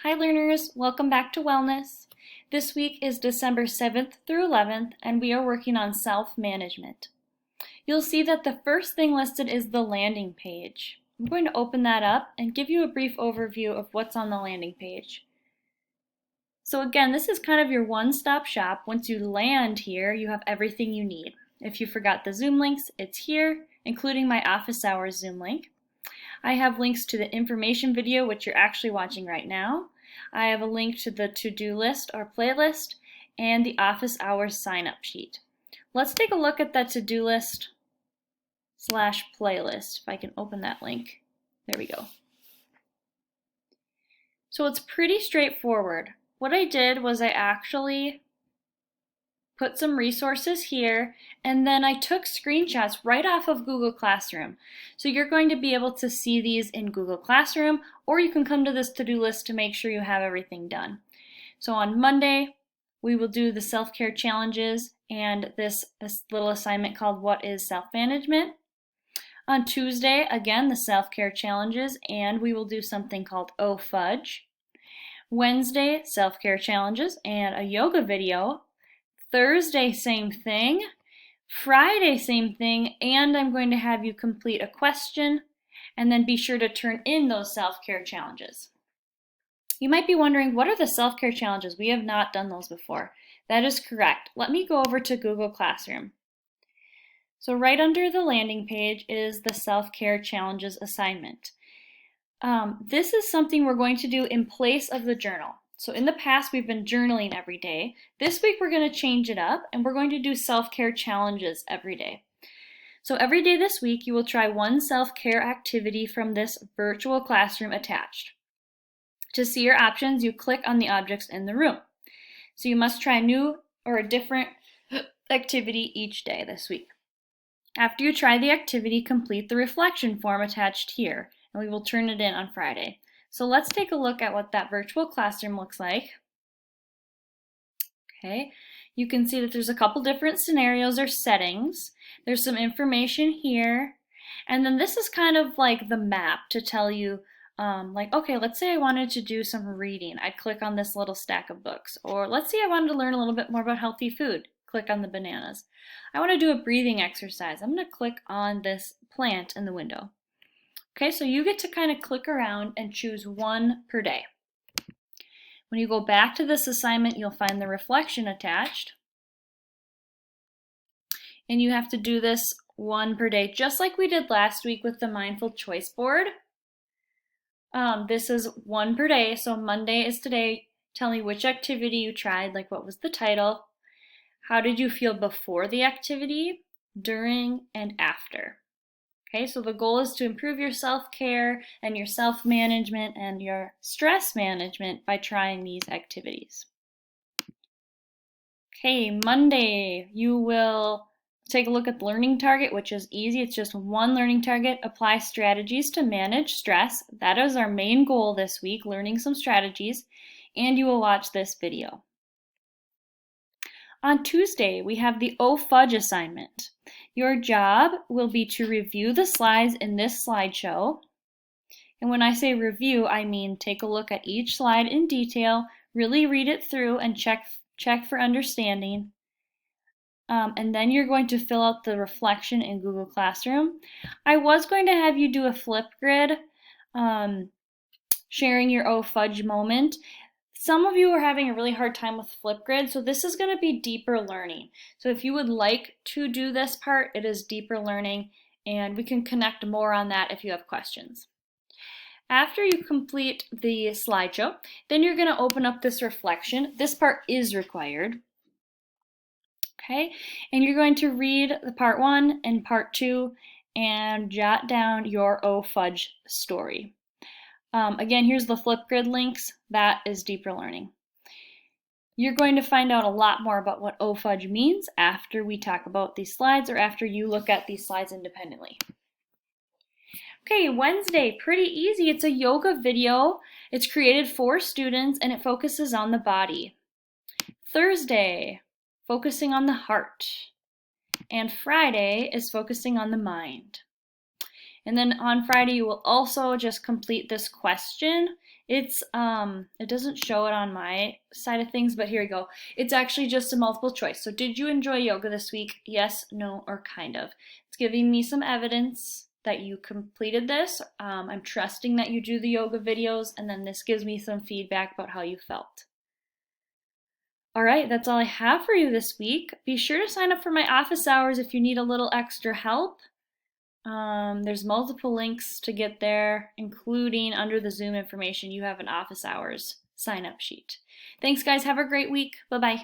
Hi learners, welcome back to Wellness. This week is December 7th through 11th and we are working on self-management. You'll see that the first thing listed is the landing page. I'm going to open that up and give you a brief overview of what's on the landing page. So again, this is kind of your one-stop shop. Once you land here, you have everything you need. If you forgot the Zoom links, it's here, including my office hours Zoom link. I have links to the information video, which you're actually watching right now. I have a link to the to-do list or playlist and the office hours sign-up sheet. Let's take a look at that to-do list / playlist. If I can open that link. There we go. So it's pretty straightforward. What I did was I actually put some resources here, and then I took screenshots right off of Google Classroom. So you're going to be able to see these in Google Classroom, or you can come to this to-do list to make sure you have everything done. So on Monday, we will do the self-care challenges and this little assignment called What is Self-Management? On Tuesday, again, the self-care challenges, and we will do something called Oh Fudge. Wednesday, self-care challenges and a yoga video. Thursday, same thing. Friday, same thing, and I'm going to have you complete a question and then be sure to turn in those self-care challenges. You might be wondering, what are the self-care challenges? We have not done those before. That is correct. Let me go over to Google Classroom. So right under the landing page is the self-care challenges assignment. This is something we're going to do in place of the journal. So in the past, we've been journaling every day. This week, we're going to change it up and we're going to do self-care challenges every day. So every day this week, you will try one self-care activity from this virtual classroom attached. To see your options, you click on the objects in the room. So you must try a new or a different activity each day this week. After you try the activity, complete the reflection form attached here, and we will turn it in on Friday. So let's take a look at what that virtual classroom looks like. Okay, you can see that there's a couple different scenarios or settings. There's some information here. And then this is kind of like the map to tell you, okay, let's say I wanted to do some reading. I'd click on this little stack of books. Or let's say I wanted to learn a little bit more about healthy food. Click on the bananas. I want to do a breathing exercise. I'm going to click on this plant in the window. Okay, so you get to kind of click around and choose one per day. When you go back to this assignment, you'll find the reflection attached. And you have to do this one per day, just like we did last week with the Mindful Choice Board. This is one per day, so Monday is today. Tell me which activity you tried, like what was the title, how did you feel before the activity, during, and after. Okay, so the goal is to improve your self-care and your self-management and your stress management by trying these activities. Okay, Monday, you will take a look at the learning target, which is easy. It's just one learning target. Apply strategies to manage stress. That is our main goal this week, learning some strategies, and you will watch this video. On Tuesday, we have the Oh Fudge assignment. Your job will be to review the slides in this slideshow. And when I say review, I mean take a look at each slide in detail, really read it through and check for understanding. And then you're going to fill out the reflection in Google Classroom. I was going to have you do a Flipgrid, sharing your Oh Fudge moment. Some of you are having a really hard time with Flipgrid, so this is going to be deeper learning. So if you would like to do this part, it is deeper learning, and we can connect more on that if you have questions. After you complete the slideshow, then you're going to open up this reflection. This part is required. Okay, and you're going to read the part 1 and part 2 and jot down your Oh Fudge story. Again, here's the Flipgrid links. That is deeper learning. You're going to find out a lot more about what Oh Fudge means after we talk about these slides or after you look at these slides independently. Okay, Wednesday, pretty easy. It's a yoga video. It's created for students and it focuses on the body. Thursday, focusing on the heart. And Friday is focusing on the mind. And then on Friday, you will also just complete this question It doesn't show it on my side of things, but here we go. It's actually just a multiple choice. So did you enjoy yoga this week? Yes, no, or kind of. It's giving me some evidence that you completed this. I'm trusting that you do the yoga videos, and then this gives me some feedback about how you felt. All right, that's all I have for you this week. Be sure to sign up for my office hours if you need a little extra help. There's multiple links to get there, including under the Zoom information, you have an office hours sign up sheet. Thanks, guys. Have a great week. Bye-bye.